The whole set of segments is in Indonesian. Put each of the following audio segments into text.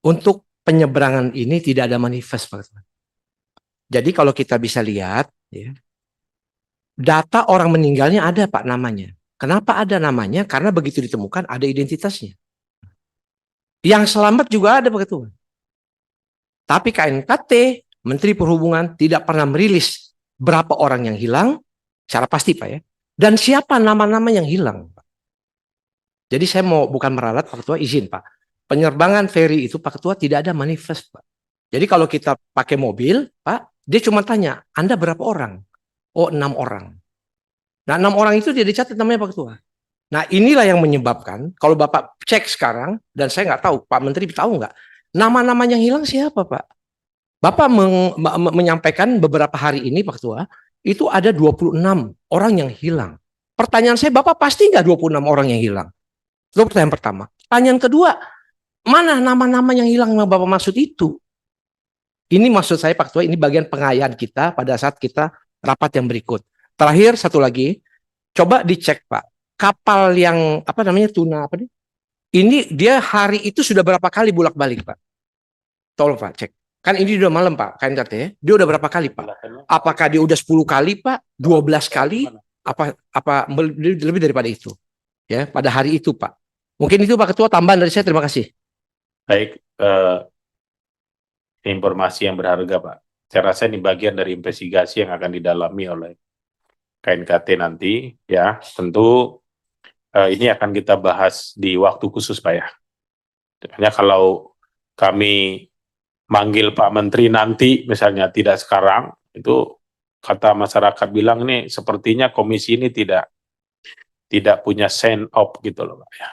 Untuk penyeberangan ini tidak ada manifest, Pak Ketua. Jadi kalau kita bisa lihat, ya, data orang meninggalnya ada, Pak, namanya. Kenapa ada namanya? Karena begitu ditemukan ada identitasnya. Yang selamat juga ada, Pak Ketua. Tapi KNKT, Menteri Perhubungan tidak pernah merilis berapa orang yang hilang, secara pasti, Pak, ya. Dan siapa nama-nama yang hilang, Pak. Jadi saya mau bukan meralat, Pak Ketua, izin, Pak. Penerbangan ferry itu, Pak Ketua, tidak ada manifest, Pak. Jadi kalau kita pakai mobil, Pak, dia cuma tanya, Anda berapa orang? Oh, 6 orang. Nah, 6 orang itu dia dicatat namanya, Pak Ketua. Nah, inilah yang menyebabkan, kalau Bapak cek sekarang, dan saya nggak tahu, Pak Menteri tahu nggak, nama-nama yang hilang siapa, Pak? Bapak menyampaikan beberapa hari ini, Pak Ketua, itu ada 26 orang yang hilang. Pertanyaan saya, Bapak pasti nggak 26 orang yang hilang? Itu pertanyaan pertama. Pertanyaan kedua, mana nama-nama yang hilang yang Bapak maksud itu? Ini maksud saya, Pak Ketua, ini bagian pengayaan kita pada saat kita rapat yang berikut. Terakhir, satu lagi, coba dicek, Pak. Kapal yang, apa namanya, tuna, apa nih? Ini dia hari itu sudah berapa kali bolak-balik, Pak? Tolong, Pak, cek. Kan ini udah malam, Pak, KNKT ya. Dia udah berapa kali, Pak? Apakah dia udah 10 kali, Pak? 12 kali? Apa lebih daripada itu? Ya, pada hari itu, Pak. Mungkin itu, Pak Ketua, tambahan dari saya. Terima kasih. Baik, informasi yang berharga, Pak. Saya rasa ini bagian dari investigasi yang akan didalami oleh KNKT nanti, ya. Tentu ini akan kita bahas di waktu khusus, Pak, ya. Hanya kalau kami manggil Pak Menteri nanti, misalnya tidak sekarang, itu kata masyarakat bilang ini sepertinya komisi ini tidak punya sense of gitu loh, Pak, ya,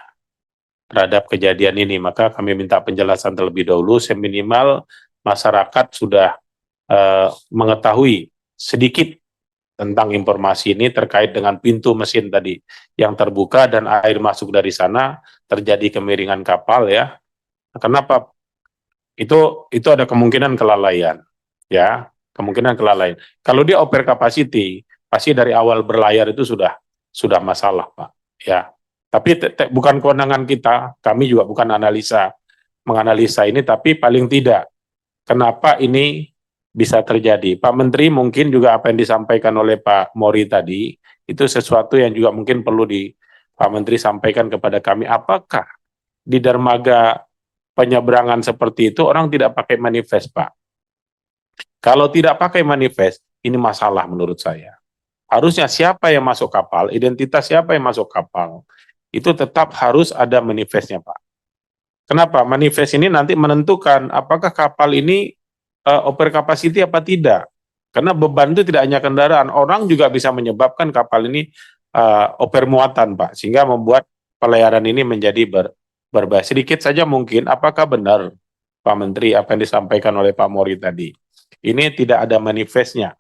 terhadap kejadian ini. Maka kami minta penjelasan terlebih dahulu, seminimal masyarakat sudah mengetahui sedikit tentang informasi ini terkait dengan pintu mesin tadi yang terbuka dan air masuk dari sana, terjadi kemiringan kapal, ya. Kenapa? Itu ada kemungkinan kelalaian, ya, kemungkinan kelalaian. Kalau dia over capacity, pasti dari awal berlayar itu sudah masalah, Pak, ya. Tapi bukan kewenangan kita, kami juga bukan menganalisa ini, tapi paling tidak kenapa ini bisa terjadi. Pak Menteri, mungkin juga apa yang disampaikan oleh Pak Mori tadi, itu sesuatu yang juga mungkin perlu Pak Menteri sampaikan kepada kami. Apakah di dermaga penyeberangan seperti itu orang tidak pakai manifest, Pak? Kalau tidak pakai manifest, ini masalah menurut saya. Harusnya siapa yang masuk kapal, identitas siapa yang masuk kapal, itu tetap harus ada manifestnya, Pak. Kenapa? Manifest ini nanti menentukan apakah kapal ini over capacity apa tidak. Karena beban itu tidak hanya kendaraan, orang juga bisa menyebabkan kapal ini over muatan, Pak, sehingga membuat pelayaran ini menjadi berbahaya. Sedikit saja mungkin, apakah benar Pak Menteri apa yang disampaikan oleh Pak Mori tadi? Ini tidak ada manifestnya.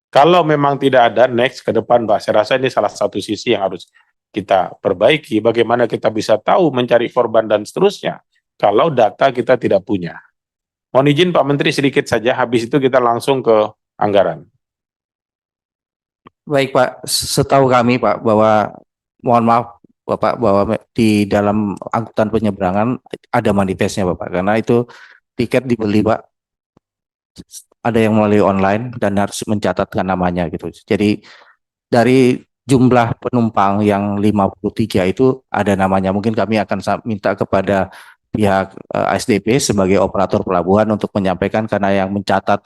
Kalau memang tidak ada, next ke depan, Pak, saya rasa ini salah satu sisi yang harus kita perbaiki. Bagaimana kita bisa tahu mencari korban dan seterusnya kalau data kita tidak punya. Mohon izin Pak Menteri sedikit saja, habis itu kita langsung ke anggaran. Baik, Pak, setahu kami, Pak, bahwa mohon maaf Bapak, bahwa di dalam angkutan penyeberangan ada manifestnya, Bapak, karena itu tiket dibeli, Pak, ada yang melalui online dan harus mencatatkan namanya gitu. Jadi dari jumlah penumpang yang 53 itu ada namanya. Mungkin kami akan minta kepada pihak ASDP sebagai operator pelabuhan untuk menyampaikan, karena yang mencatat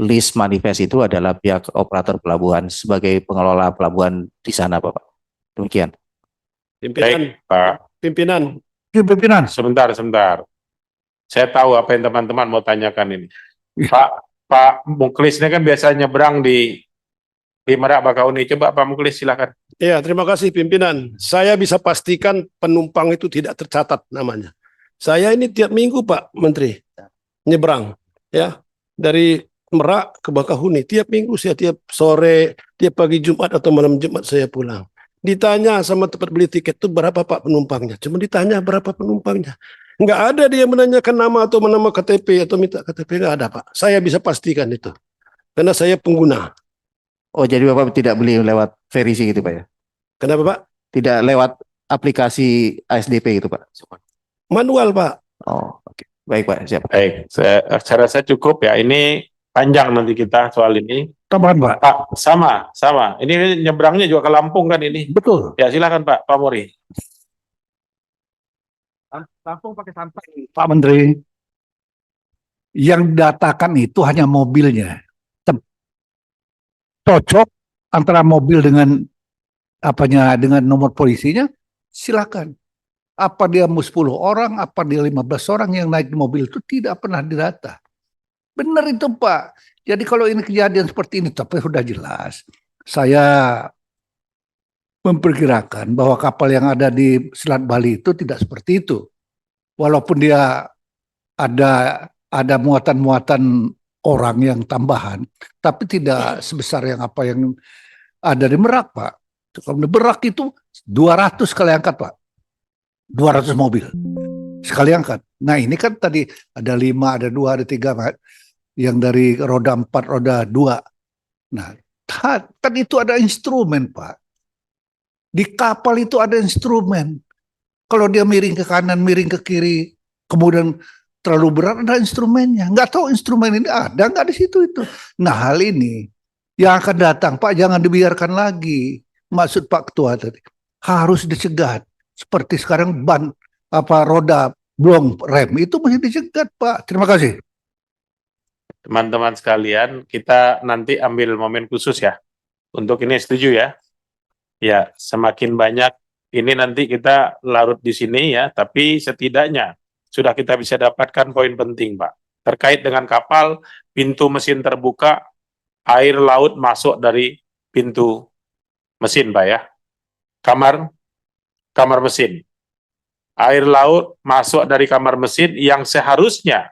list manifest itu adalah pihak operator pelabuhan sebagai pengelola pelabuhan di sana, Bapak. Demikian. Pimpinan, baik, Pak. Pimpinan. Sebentar. Saya tahu apa yang teman-teman mau tanyakan ini. Pak Muklis ini kan biasanya nyebrang di Merak Bakauni. Coba Pak Muklis silakan. Ya, terima kasih pimpinan. Saya bisa pastikan penumpang itu tidak tercatat namanya. Saya ini tiap minggu, Pak Menteri, nyebrang, ya, dari Merak ke Bakahuni. Tiap minggu saya, tiap sore, tiap pagi Jumat atau malam Jumat saya pulang. Ditanya sama tempat beli tiket itu berapa Pak penumpangnya. Cuma ditanya berapa penumpangnya. Nggak ada dia menanyakan nama atau nama KTP atau minta KTP. Nggak ada, Pak. Saya bisa pastikan itu. Karena saya pengguna. Oh, jadi Bapak tidak beli lewat verisi gitu, Pak, ya? Kenapa, Pak? Tidak lewat aplikasi ASDP gitu, Pak? Manual, Pak. Oh, oke. Baik Pak, siap. Baik, saya rasa cukup ya. Ini panjang nanti kita soal ini. Tambahan Pak. Pak, sama. Ini nyebrangnya juga ke Lampung kan ini. Betul. Ya silakan Pak Muri. Lampung pakai santai. Pak Menteri, yang datakan itu hanya mobilnya. Cocok antara mobil dengan dengan nomor polisinya, silakan. Apa dia mau 10 orang, apa dia 15 orang yang naik di mobil itu tidak pernah didata. Benar itu Pak. Jadi kalau ini kejadian seperti ini, tapi sudah jelas. Saya memperkirakan bahwa kapal yang ada di Selat Bali itu tidak seperti itu. Walaupun dia ada muatan-muatan orang yang tambahan, tapi tidak sebesar yang ada di Merak, Pak. Kalau di Merak itu 200 kali angkat, Pak. 200 mobil sekali angkat. Nah ini kan tadi ada 5, ada 2, ada 3, Pak. Yang dari roda 4, roda 2. Nah, kan itu ada instrumen, Pak. Di kapal itu ada instrumen. Kalau dia miring ke kanan, miring ke kiri, kemudian terlalu berat, ada instrumennya. Nggak tahu instrumen ini ada nggak di situ itu. Nah hal ini yang akan datang, Pak, jangan dibiarkan lagi. Maksud Pak Ketua tadi harus dicegat. Seperti sekarang roda blong rem itu mesti dicegat, Pak. Terima kasih. Teman-teman sekalian, kita nanti ambil momen khusus ya. Untuk ini setuju ya? Ya, semakin banyak ini nanti kita larut di sini ya, tapi setidaknya sudah kita bisa dapatkan poin penting, Pak. Terkait dengan kapal, pintu mesin terbuka, air laut masuk dari pintu mesin, Pak ya. Kamar mesin. Air laut masuk dari kamar mesin yang seharusnya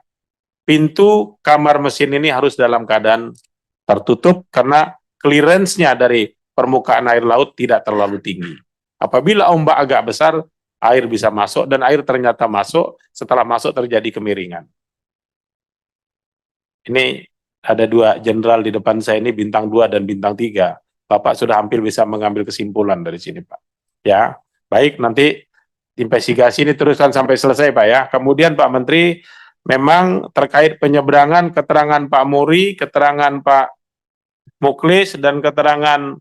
pintu kamar mesin ini harus dalam keadaan tertutup karena clearance-nya dari permukaan air laut tidak terlalu tinggi. Apabila ombak agak besar, air bisa masuk dan air ternyata masuk, setelah masuk terjadi kemiringan. Ini ada 2 jenderal di depan saya ini, bintang 2 dan bintang 3. Bapak sudah hampir bisa mengambil kesimpulan dari sini, Pak. Ya, baik, nanti investigasi ini teruskan sampai selesai, Pak ya. Kemudian Pak Menteri, memang terkait penyeberangan, keterangan Pak Muri, keterangan Pak Muklis, dan keterangan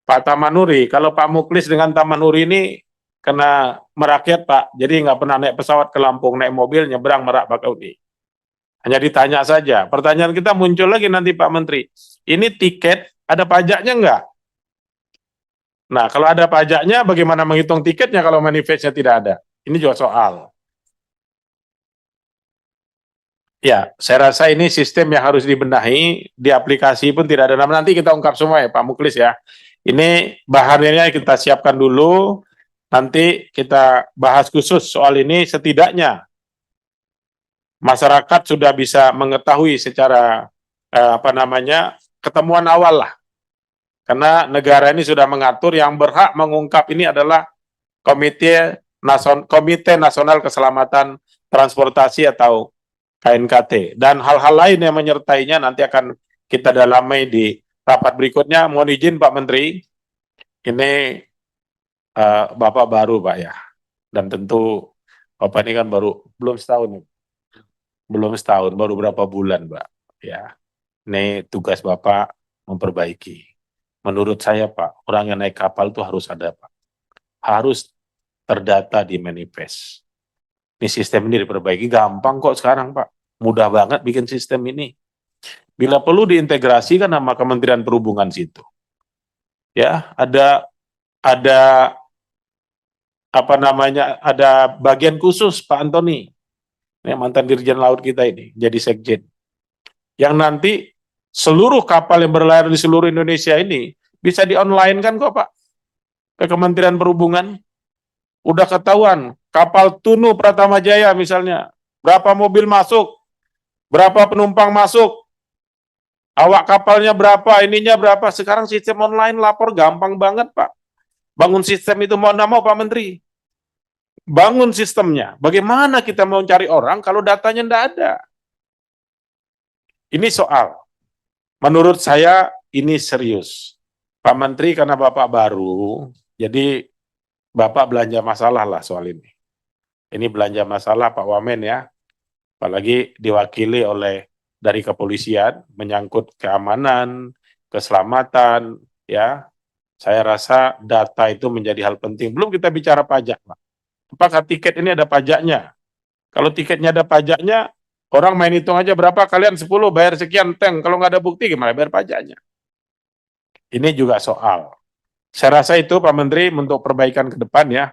Pak Tamanuri. Kalau Pak Muklis dengan Tamanuri ini kena merakyat, Pak. Jadi nggak pernah naik pesawat ke Lampung, naik mobil, nyebrang Merak Bakauni. Hanya ditanya saja. Pertanyaan kita muncul lagi nanti Pak Menteri. Ini tiket, ada pajaknya nggak? Nah, kalau ada pajaknya, bagaimana menghitung tiketnya kalau manifestnya tidak ada? Ini juga soal. Ya, saya rasa ini sistem yang harus dibenahi, di aplikasi pun tidak ada. Nanti kita ungkap semua ya Pak Muklis ya. Ini bahannya kita siapkan dulu, nanti kita bahas khusus soal ini. Setidaknya masyarakat sudah bisa mengetahui secara ketemuan awal lah. Karena negara ini sudah mengatur yang berhak mengungkap ini adalah Komite Nasional Keselamatan Transportasi atau KNKT. Dan hal-hal lain yang menyertainya nanti akan kita dalami di rapat berikutnya. Mohon izin Pak Menteri, ini Bapak baru Pak ya. Dan tentu Bapak ini kan belum setahun, baru berapa bulan Pak. Ya, ini tugas Bapak memperbaiki. Menurut saya Pak, orang yang naik kapal itu harus ada Pak. Harus terdata di manifest. Ini sistem ini diperbaiki, gampang kok sekarang Pak. Mudah banget bikin sistem ini. Bila perlu diintegrasikan sama Kementerian Perhubungan situ. Ya, ada bagian khusus Pak Antoni. Ini mantan Dirjen Laut kita ini, jadi sekjen. Yang nanti seluruh kapal yang berlayar di seluruh Indonesia ini bisa di-online kan kok Pak, ke Kementerian Perhubungan. Udah ketahuan, kapal Tunu Pratama Jaya misalnya, berapa mobil masuk, berapa penumpang masuk, awak kapalnya berapa, ininya berapa. Sekarang sistem online lapor gampang banget Pak. Bangun sistem itu mau nggak mau Pak Menteri. Bangun sistemnya. Bagaimana kita mau cari orang kalau datanya nggak ada? Ini soal. Menurut saya ini serius. Pak Menteri karena Bapak baru, jadi Bapak belanja masalah lah soal ini. Ini belanja masalah Pak Wamen ya. apalagi diwakili oleh dari kepolisian menyangkut keamanan, keselamatan, ya. Saya rasa data itu menjadi hal penting. Belum kita bicara pajak, Pak. Apakah tiket ini ada pajaknya? Kalau tiketnya ada pajaknya, orang main hitung aja berapa, kalian 10 bayar sekian teng. Kalau nggak ada bukti, gimana bayar pajaknya? Ini juga soal. Saya rasa itu Pak Menteri untuk perbaikan ke depan ya.